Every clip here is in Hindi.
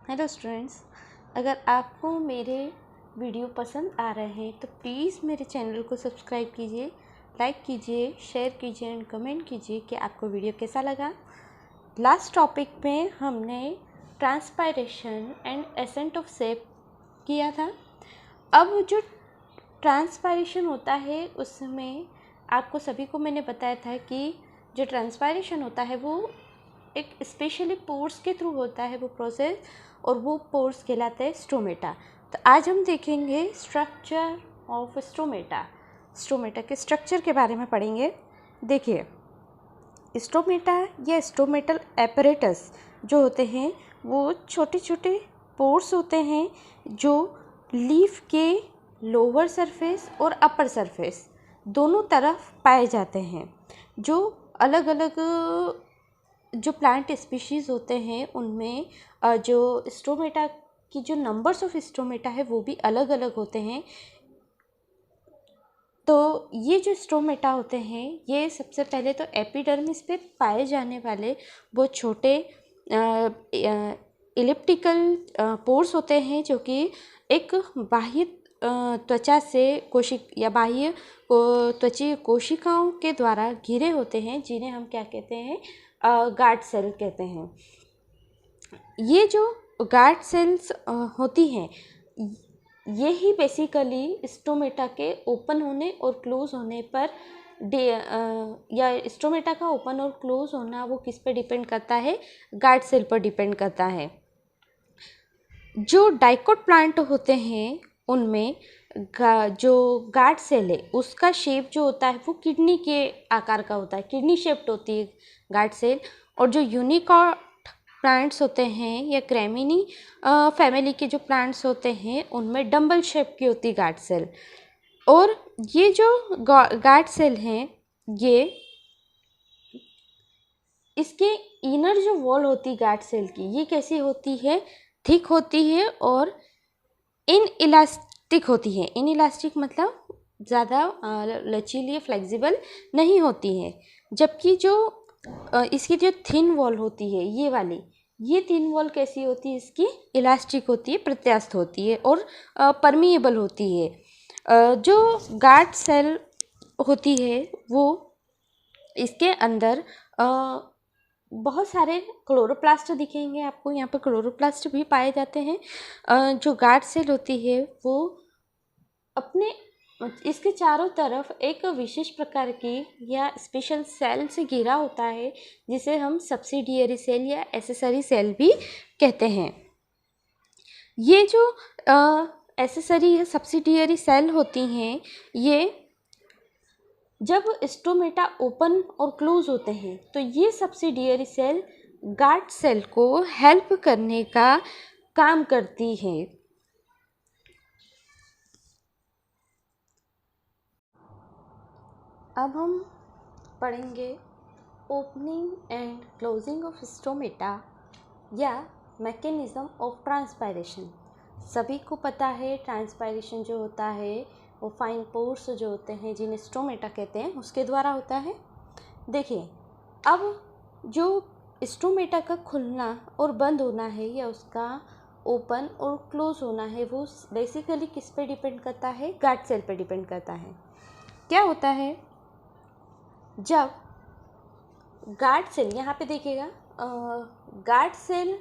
हेलो स्टूडेंट्स, अगर आपको मेरे वीडियो पसंद आ रहे हैं तो प्लीज़ मेरे चैनल को सब्सक्राइब कीजिए, लाइक कीजिए, शेयर कीजिए एंड कमेंट कीजिए कि आपको वीडियो कैसा लगा। लास्ट टॉपिक में हमने transpiration and ascent of shape किया था। अब जो ट्रांसपायरेशन होता है उसमें आपको सभी को मैंने बताया था कि जो ट्रांसपायरेशन होता है वो एक स्पेशली पोर्स के थ्रू होता है वो प्रोसेस, और वो पोर्स कहलाता है स्टोमेटा। तो आज हम देखेंगे स्ट्रक्चर ऑफ स्टोमेटा। स्टोमेटा के स्ट्रक्चर के बारे में पढ़ेंगे। देखिए, स्टोमेटा या स्टोमेटल एपरेटस जो होते हैं वो छोटे छोटे पोर्स होते हैं जो लीफ के लोअर सरफेस और अपर सरफेस दोनों तरफ पाए जाते हैं। जो अलग अलग जो प्लांट स्पीशीज़ होते हैं उनमें जो स्टोमेटा की जो नंबर्स ऑफ स्टोमेटा है वो भी अलग अलग होते हैं। तो ये जो स्टोमेटा होते हैं ये सबसे पहले तो एपिडर्मिस पे पाए जाने वाले वो छोटे इलिप्टिकल पोर्स होते हैं जो कि एक बाह्य त्वचा से बाह्य त्वचीय कोशिकाओं के घिरे होते हैं, जिन्हें हम क्या कहते हैं, गार्ड सेल कहते हैं। ये जो गार्ड सेल्स होती हैं ये ही बेसिकली स्टोमेटा के ओपन होने और क्लोज होने पर या स्टोमेटा का ओपन और क्लोज होना वो किस पे डिपेंड करता है, गार्ड सेल पर डिपेंड करता है। जो डाइकोट प्लांट होते हैं उनमें जो गार्ड सेल है उसका शेप जो होता है वो किडनी के आकार का होता है, किडनी शेप्ड होती है गार्ड सेल। और जो यूनिकॉट प्लांट्स होते हैं या क्रेमिनी फैमिली के जो प्लांट्स होते हैं उनमें डंबल शेप की होती है गार्ड सेल। और ये जो गार्ड सेल हैं ये इसके इनर जो वॉल होती है गार्ड सेल की ये कैसी होती है, थिक होती है और इनइलास्टिक होती है। इनइलास्टिक मतलब ज़्यादा लचीली फ्लेक्सिबल नहीं होती है। जबकि जो इसकी जो थिन वॉल होती है ये थिन वॉल कैसी होती है, इसकी इलास्टिक होती है, प्रत्यास्थ होती है और परमिएबल होती है। जो गार्ड सेल होती है वो इसके अंदर बहुत सारे क्लोरोप्लास्ट दिखेंगे आपको। यहाँ पर क्लोरोप्लास्ट भी पाए जाते हैं। जो गार्ड सेल होती है वो अपने इसके चारों तरफ एक विशेष प्रकार की या स्पेशल सेल से घिरा होता है जिसे हम सब्सिडियरी सेल या एसेसरी सेल भी कहते हैं। ये जो एसेसरी या सब्सिडियरी सेल होती हैं ये जब स्टोमेटा ओपन और क्लोज होते हैं तो ये सब्सिडियरी सेल गार्ड सेल को हेल्प करने का काम करती है। अब हम पढ़ेंगे opening and closing of stomata या मैकेनिज्म ऑफ ट्रांसपायरेशन। सभी को पता है ट्रांसपायरेशन जो होता है वो फाइन पोर्स जो होते हैं जिन्हें स्टोमेटा कहते हैं उसके द्वारा होता है। देखिए, अब जो स्टोमेटा का खुलना और बंद होना है या उसका ओपन और क्लोज होना है वो बेसिकली किस पे डिपेंड करता है, गार्ड सेल पे डिपेंड करता है। क्या होता है, जब गार्ड सेल, यहाँ पे देखिएगा, गार्ड सेल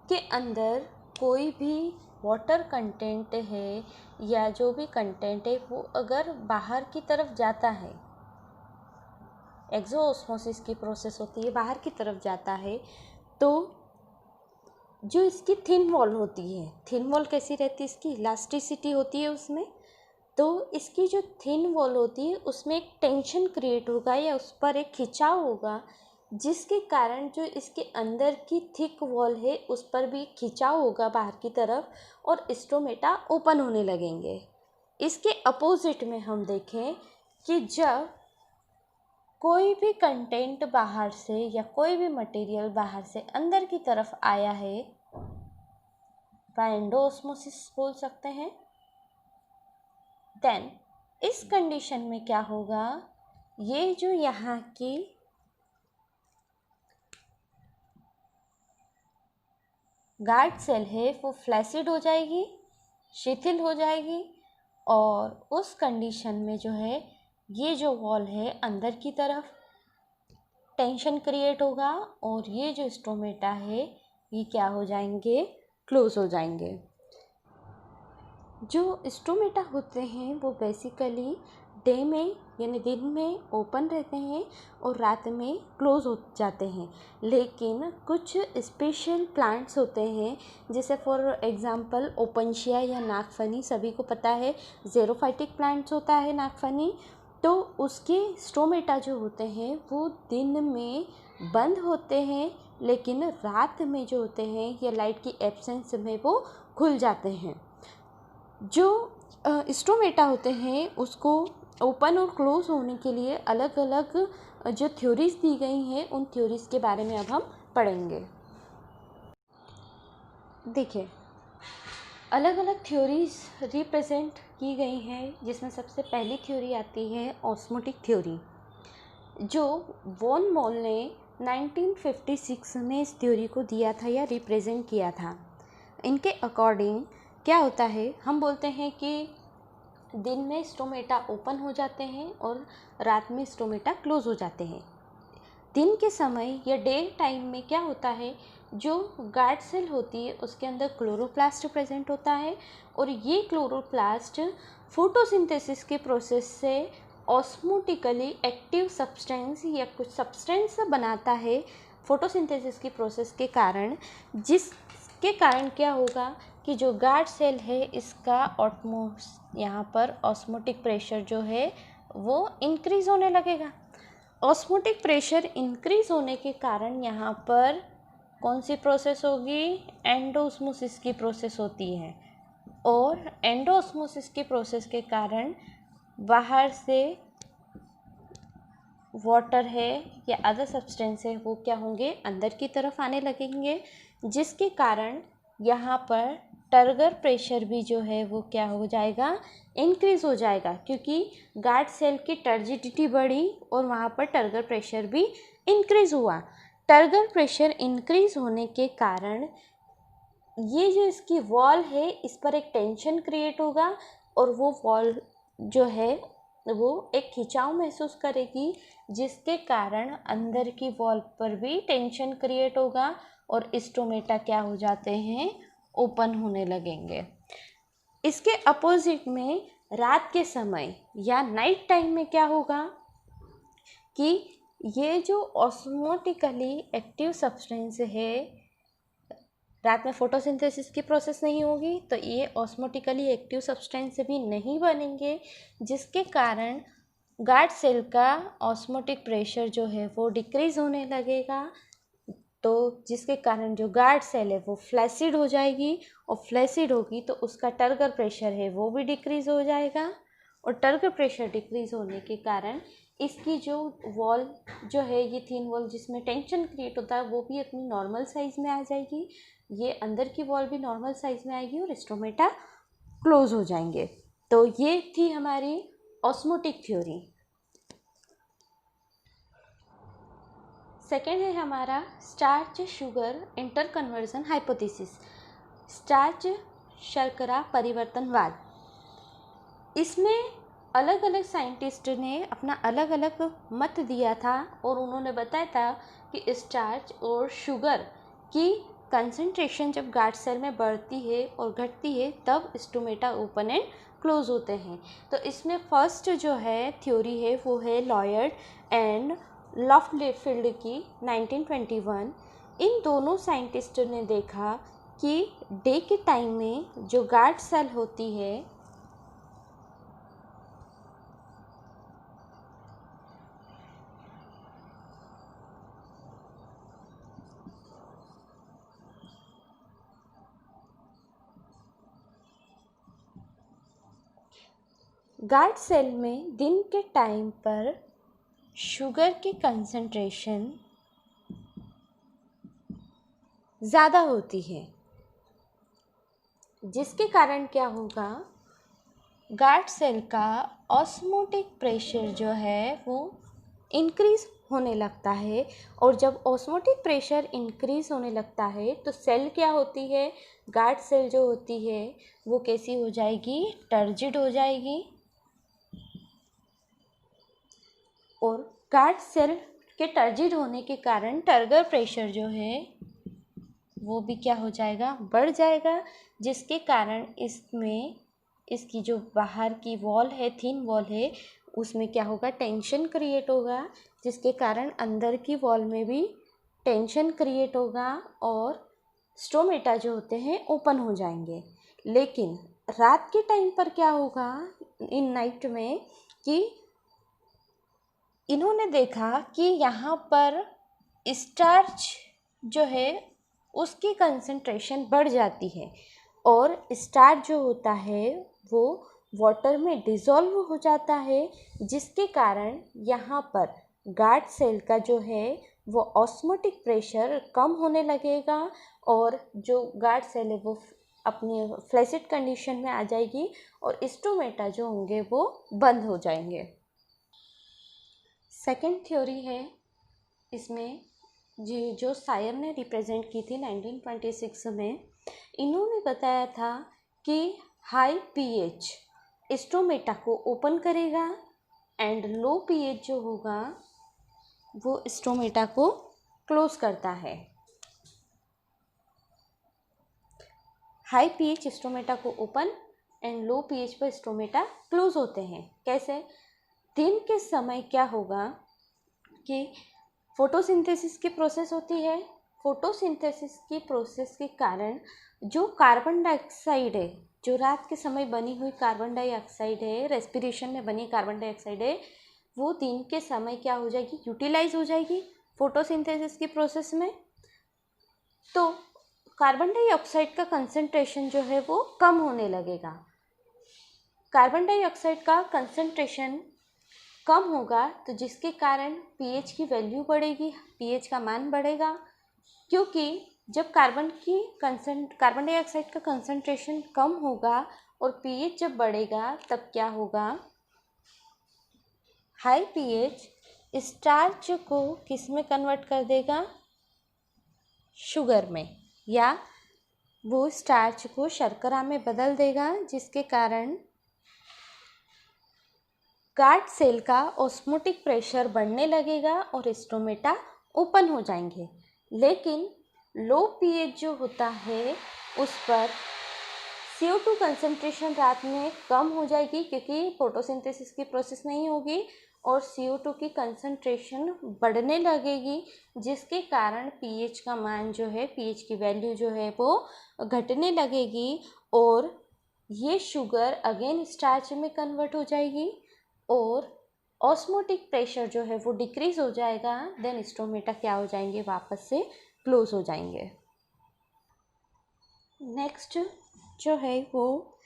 के अंदर कोई भी वाटर कंटेंट है या जो भी कंटेंट है वो अगर बाहर की तरफ जाता है, एक्सोऑस्मोसिस की प्रोसेस होती है, बाहर की तरफ जाता है, तो जो इसकी थिन वॉल होती है, थिन वॉल कैसी रहती है, इसकी इलास्टिसिटी होती है उसमें। तो इसकी जो थिन वॉल होती है उसमें एक टेंशन क्रिएट होगा या उस पर एक खिंचाव होगा जिसके कारण जो इसके अंदर की थिक वॉल है उस पर भी खिंचाव होगा बाहर की तरफ और स्टोमेटा ओपन होने लगेंगे। इसके अपोजिट में हम देखें कि जब कोई भी कंटेंट बाहर से या कोई भी मटेरियल बाहर से अंदर की तरफ आया है, एंडोऑस्मोसिस बोल सकते हैं, देन इस कंडीशन में क्या होगा, ये जो यहाँ की गार्ड सेल है वो फ्लैसिड हो जाएगी, शिथिल हो जाएगी, और उस कंडीशन में जो है ये जो वॉल है अंदर की तरफ टेंशन क्रिएट होगा और ये जो स्टोमेटा है ये क्या हो जाएंगे, क्लोज हो जाएंगे। जो स्टोमेटा होते हैं वो बेसिकली डे में यानी दिन में ओपन रहते हैं और रात में क्लोज हो जाते हैं। लेकिन कुछ स्पेशल प्लांट्स होते हैं जैसे फॉर एग्जांपल ओपनशिया या नागफनी, सभी को पता है ज़ेरोफाइटिक प्लांट्स होता है नागफनी, तो उसके स्टोमेटा जो होते हैं वो दिन में बंद होते हैं, लेकिन रात में जो होते हैं या लाइट की एब्सेंस में वो खुल जाते हैं। जो स्टोमेटा होते हैं उसको ओपन और क्लोज होने के लिए अलग अलग जो थ्योरीज दी गई हैं उन थ्योरीज के बारे में अब हम पढ़ेंगे। देखिए, अलग अलग थ्योरीज रिप्रेजेंट की गई हैं, जिसमें सबसे पहली थ्योरी आती है ऑस्मोटिक थ्योरी, जो वॉन मॉल ने 1956 में इस थ्योरी को दिया था या रिप्रेजेंट किया था। इनके अकॉर्डिंग क्या होता है, हम बोलते हैं कि दिन में स्टोमेटा ओपन हो जाते हैं और रात में स्टोमेटा क्लोज हो जाते हैं। दिन के समय या डे टाइम में क्या होता है, जो गार्ड सेल होती है उसके अंदर क्लोरोप्लास्ट प्रेजेंट होता है और ये क्लोरोप्लास्ट फोटोसिंथेसिस के प्रोसेस से ऑस्मोटिकली एक्टिव सब्सटेंस या कुछ सब्सटेंस बनाता है फोटोसिंथेसिस की प्रोसेस के कारण, जिसके कारण क्या होगा कि जो गार्ड सेल है इसका यहाँ पर ऑस्मोटिक प्रेशर जो है वो इंक्रीज होने लगेगा। ऑस्मोटिक प्रेशर इंक्रीज होने के कारण यहाँ पर कौन सी प्रोसेस होगी, एंडोस्मोसिस की प्रोसेस होती है, और एंडोस्मोसिस की प्रोसेस के कारण बाहर से वाटर है या अदर सब्सटेंस है वो क्या होंगे, अंदर की तरफ आने लगेंगे, जिसके कारण यहाँ पर टर्गर प्रेशर भी जो है वो क्या हो जाएगा, इंक्रीज़ हो जाएगा, क्योंकि गार्ड सेल की टर्जिडिटी बढ़ी और वहाँ पर टर्गर प्रेशर भी इंक्रीज़ हुआ। टर्गर प्रेशर इंक्रीज़ होने के कारण ये जो इसकी वॉल है इस पर एक टेंशन क्रिएट होगा और वो वॉल जो है वो एक खिंचाव महसूस करेगी, जिसके कारण अंदर की वॉल पर भी टेंशन क्रिएट होगा और स्टोमेटा क्या हो जाते हैं, ओपन होने लगेंगे। इसके अपोजिट में रात के समय या नाइट टाइम में क्या होगा कि ये जो ऑस्मोटिकली एक्टिव सब्सटेंस है, रात में फोटोसिंथेसिस की प्रोसेस नहीं होगी तो ये ऑस्मोटिकली एक्टिव सब्सटेंस भी नहीं बनेंगे, जिसके कारण गार्ड सेल का ऑस्मोटिक प्रेशर जो है वो डिक्रीज होने लगेगा, तो जिसके कारण जो गार्ड सेल है वो फ्लैसिड हो जाएगी और फ्लैसिड होगी तो उसका टर्गर प्रेशर है वो भी डिक्रीज हो जाएगा, और टर्गर प्रेशर डिक्रीज होने के कारण इसकी जो वॉल जो है ये थिन वॉल जिसमें टेंशन क्रिएट होता है वो भी अपनी नॉर्मल साइज़ में आ जाएगी, ये अंदर की वॉल भी नॉर्मल साइज़ में आएगी और स्टोमेटा क्लोज हो जाएंगे। तो ये थी हमारी ऑस्मोटिक थ्योरी। सेकेंड है हमारा starch sugar interconversion hypothesis, starch शर्करा परिवर्तनवाद। इसमें अलग अलग साइंटिस्ट ने अपना अलग अलग मत दिया था और उन्होंने बताया था कि स्टार्च और शुगर की कंसंट्रेशन जब गार्ड सेल में बढ़ती है और घटती है तब स्टोमेटा ओपन एंड क्लोज होते हैं। तो इसमें फर्स्ट जो है थ्योरी है वो है लॉयड एंड लॉफ्टफील्ड की 1921। इन दोनों साइंटिस्ट ने देखा कि डे के टाइम में जो गार्ड सेल होती है गार्ड सेल में दिन के टाइम पर शुगर की कंसंट्रेशन ज़्यादा होती है, जिसके कारण क्या होगा, गार्ड सेल का ऑस्मोटिक प्रेशर जो है वो इंक्रीज होने लगता है। और जब ऑस्मोटिक प्रेशर इंक्रीज़ होने लगता है तो सेल क्या होती है, गार्ड सेल जो होती है वो कैसी हो जाएगी, टर्जिड हो जाएगी। और गार्ड सेल के टर्जिड होने के कारण टर्गर प्रेशर जो है वो भी क्या हो जाएगा, बढ़ जाएगा, जिसके कारण इसमें इसकी जो बाहर की वॉल है, थिन वॉल है, उसमें क्या होगा, टेंशन क्रिएट होगा, जिसके कारण अंदर की वॉल में भी टेंशन क्रिएट होगा और स्टोमेटा जो होते हैं ओपन हो जाएंगे। लेकिन रात के टाइम पर क्या होगा, इन नाइट में, कि इन्होंने देखा कि यहाँ पर स्टार्च जो है उसकी कंसंट्रेशन बढ़ जाती है और स्टार्च जो होता है वो वाटर में डिज़ोल्व हो जाता है, जिसके कारण यहाँ पर गार्ड सेल का जो है वो ऑस्मोटिक प्रेशर कम होने लगेगा और जो गार्ड सेल है वो अपनी फ्लैसिड कंडीशन में आ जाएगी और स्टोमेटा जो होंगे वो बंद हो जाएंगे। सेकेंड थ्योरी है इसमें जो सायर ने रिप्रेजेंट की थी 1926 में, इन्होंने बताया था कि हाई पीएच स्टोमेटा को ओपन करेगा एंड लो पीएच जो होगा वो स्टोमेटा को क्लोज करता है। हाई पीएच स्टोमेटा को ओपन एंड लो पीएच पर स्टोमेटा क्लोज होते हैं। कैसे? दिन के समय क्या होगा कि फोटोसिंथेसिस की प्रोसेस होती है। फोटोसिंथेसिस की प्रोसेस के कारण जो कार्बन डाइऑक्साइड है, जो रात के समय बनी हुई कार्बन डाइऑक्साइड है, रेस्पिरेशन में बनी कार्बन डाइऑक्साइड है, वो दिन के समय क्या हो जाएगी, यूटिलाइज हो जाएगी फोटोसिंथेसिस की प्रोसेस में। तो कार्बन डाइऑक्साइड का कंसंट्रेशन जो है वो कम होने लगेगा। कार्बन डाइऑक्साइड का कंसंट्रेशन कम होगा तो जिसके कारण पीएच की वैल्यू बढ़ेगी, पीएच का मान बढ़ेगा, क्योंकि जब कार्बन डाइऑक्साइड का कंसंट्रेशन कम होगा और पीएच जब बढ़ेगा तब क्या होगा, हाई पीएच स्टार्च को किस में कन्वर्ट कर देगा, शुगर में, या वो स्टार्च को शर्करा में बदल देगा, जिसके कारण गार्ड सेल का ऑस्मोटिक प्रेशर बढ़ने लगेगा और स्टोमेटा ओपन हो जाएंगे। लेकिन लो पीएच जो होता है उस पर CO2 कंसंट्रेशन रात में कम हो जाएगी, क्योंकि फोटोसिंथेसिस की प्रोसेस नहीं होगी और CO2 की कंसंट्रेशन बढ़ने लगेगी, जिसके कारण पीएच का मान जो है, पीएच की वैल्यू जो है वो घटने लगेगी और ये शुगर अगेन स्टार्च में कन्वर्ट हो जाएगी और ऑस्मोटिक प्रेशर जो है वो डिक्रीज हो जाएगा। देन स्टोमेटा क्या हो जाएंगे, वापस से क्लोज हो जाएंगे। नेक्स्ट जो है वो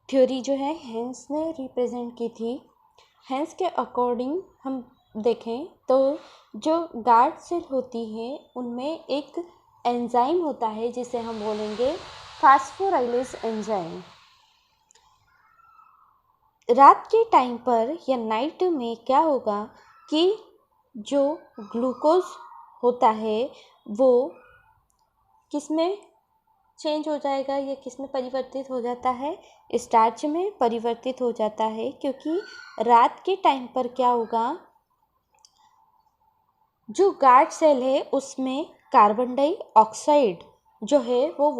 थ्योरी जो है हेंस ने रिप्रेजेंट की थी। हेंस के अकॉर्डिंग हम देखें तो जो गार्ड सेल होती है उनमें एक एंजाइम होता है जिसे हम बोलेंगे फास्फोराइलेज एंजाइम। रात के टाइम पर या नाइट में क्या होगा कि जो ग्लूकोज होता है वो किस में चेंज हो जाएगा या किस में परिवर्तित हो जाता है, स्टार्च में परिवर्तित हो जाता है, क्योंकि रात के टाइम पर क्या होगा, जो गार्ड सेल है उसमें कार्बन डाइऑक्साइड जो है वो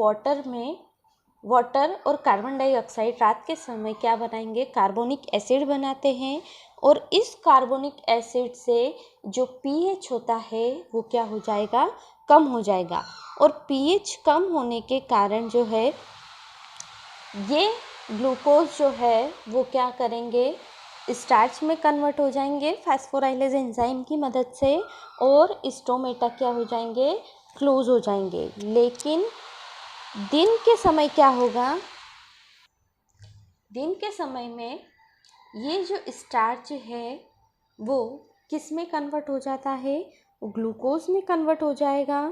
वाटर और कार्बन डाइऑक्साइड रात के समय क्या बनाएंगे, कार्बोनिक एसिड बनाते हैं और इस कार्बोनिक एसिड से जो पीएच होता है वो क्या हो जाएगा, कम हो जाएगा और पीएच कम होने के कारण जो है ये ग्लूकोज जो है वो क्या करेंगे, स्टार्च में कन्वर्ट हो जाएंगे फास्फोराइलेज एंजाइम की मदद से और स्टोमेटा क्या हो जाएंगे, क्लोज हो जाएंगे। लेकिन दिन के समय क्या होगा, दिन के समय में ये जो स्टार्च है वो किस में कन्वर्ट हो जाता है, ग्लूकोज में कन्वर्ट हो जाएगा,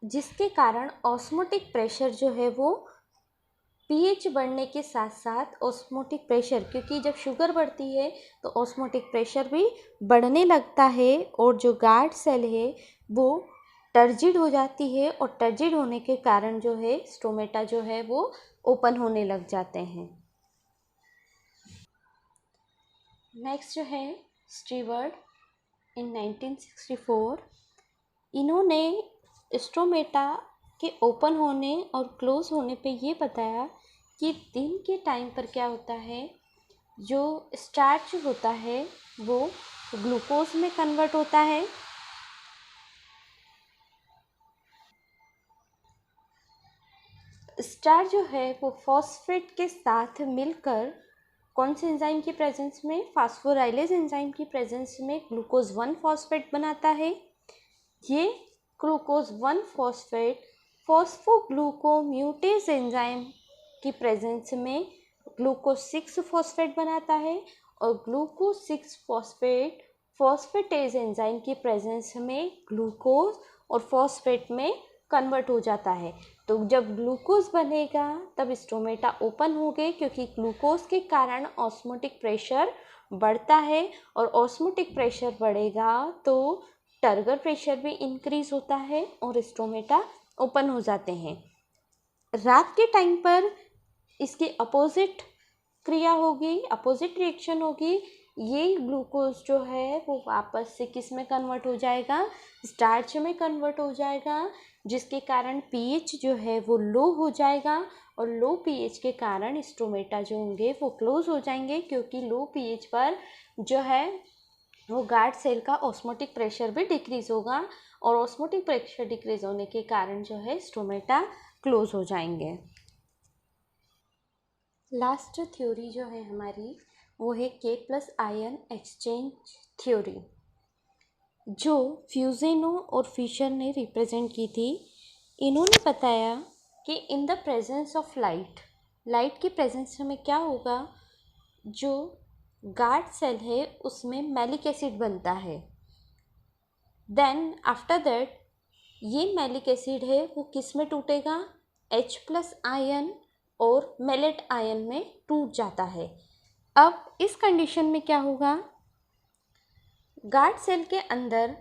जिसके कारण ऑस्मोटिक प्रेशर जो है वो पीएच बढ़ने के साथ साथ ऑस्मोटिक प्रेशर, क्योंकि जब शुगर बढ़ती है तो ऑस्मोटिक प्रेशर भी बढ़ने लगता है और जो गार्ड सेल है वो टर्जिड हो जाती है और टर्जिड होने के कारण जो है स्टोमेटा जो है वो ओपन होने लग जाते हैं। नेक्स्ट जो है स्टीवर्ट इन 1964, इन्होंने स्टोमेटा के ओपन होने और क्लोज होने पे ये बताया कि दिन के टाइम पर क्या होता है, जो स्टार्च होता है वो ग्लूकोज में कन्वर्ट होता है। स्टार्च जो है वो फॉस्फेट के साथ मिलकर कौन से एंजाइम की प्रेजेंस में, फास्फोराइलेज एंजाइम की प्रेजेंस में ग्लूकोज 1 फॉस्फेट बनाता है। ये ग्लूकोज 1 फॉस्फेट फॉस्फोग्लूकोम्यूटेज एंजाइम की प्रेजेंस में ग्लूकोज 6 फॉस्फेट बनाता है और ग्लूकोज 6 फॉस्फेट फॉस्फेटेज एंजाइम की प्रेजेंस में ग्लूकोज और फॉस्फेट में कन्वर्ट हो जाता है। तो जब ग्लूकोज बनेगा तब स्टोमेटा ओपन हो गए, क्योंकि ग्लूकोज के कारण ऑस्मोटिक प्रेशर बढ़ता है और ऑस्मोटिक प्रेशर बढ़ेगा तो टर्गर प्रेशर भी इंक्रीज होता है और स्टोमेटा ओपन हो जाते हैं। रात के टाइम पर इसकी अपोजिट क्रिया होगी, अपोजिट रिएक्शन होगी। ये ग्लूकोज जो है वो वापस से किस में कन्वर्ट हो जाएगा, स्टार्च में कन्वर्ट हो जाएगा, जिसके कारण पीएच जो है वो लो हो जाएगा और लो पीएच के कारण स्टोमेटा जो होंगे वो क्लोज हो जाएंगे, क्योंकि लो पीएच पर जो है वो गार्ड सेल का ऑस्मोटिक प्रेशर भी डिक्रीज होगा और ऑस्मोटिक प्रेशर डिक्रीज होने के कारण जो है स्टोमेटा क्लोज हो जाएंगे। लास्ट थ्योरी जो है हमारी वो है के प्लस आयन एक्सचेंज थ्योरी, जो फ्यूजेनो और फिशर ने रिप्रेजेंट की थी। इन्होंने बताया कि in the presence of light की प्रेजेंस में क्या होगा, जो गार्ड सेल है उसमें मैलिक एसिड बनता है। देन आफ्टर दैट ये मैलिक एसिड है वो किस में टूटेगा, H प्लस आयन और मेलेट आयन में टूट जाता है। अब इस कंडीशन में क्या होगा, गार्ड सेल के अंदर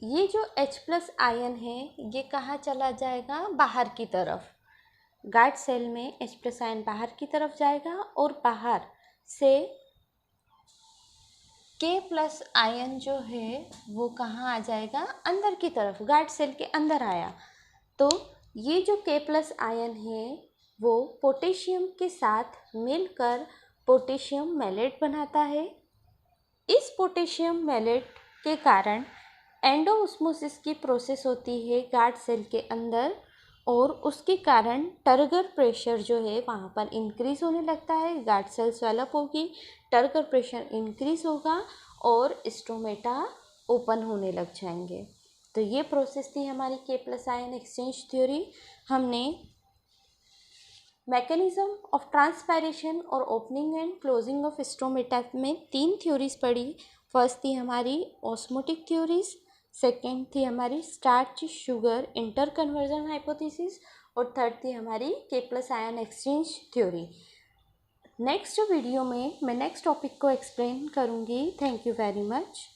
ये जो H प्लस आयन है ये कहाँ चला जाएगा, बाहर की तरफ। गार्ड सेल में H प्लस आयन बाहर की तरफ जाएगा और बाहर से K प्लस आयन जो है वो कहाँ आ जाएगा, अंदर की तरफ, गार्ड सेल के अंदर आया। तो ये जो K प्लस आयन है वो पोटेशियम के साथ मिलकर पोटेशियम मैलेट बनाता है। इस पोटेशियम मैलेट के कारण एंडोऑस्मोसिस की प्रोसेस होती है गार्ड सेल के अंदर और उसके कारण टर्गर प्रेशर जो है वहाँ पर इंक्रीज होने लगता है। गार्ड सेल स्वेलअप होगी, टर्गर प्रेशर इंक्रीज होगा और स्टोमेटा ओपन होने लग जाएंगे। तो ये प्रोसेस थी हमारी के प्लस आयन एक्सचेंज थ्योरी। हमने मैकेनिज्म ऑफ ट्रांसपायरेशन और opening and closing of stomata में 3 थ्योरीज पढ़ी। फर्स्ट थी हमारी ऑस्मोटिक थ्योरीज, सेकेंड थी हमारी starch sugar inter conversion hypothesis और थर्ड थी हमारी के plus ion exchange theory. Next video में मैं नेक्स्ट टॉपिक को एक्सप्लेन करूँगी। Thank you very much.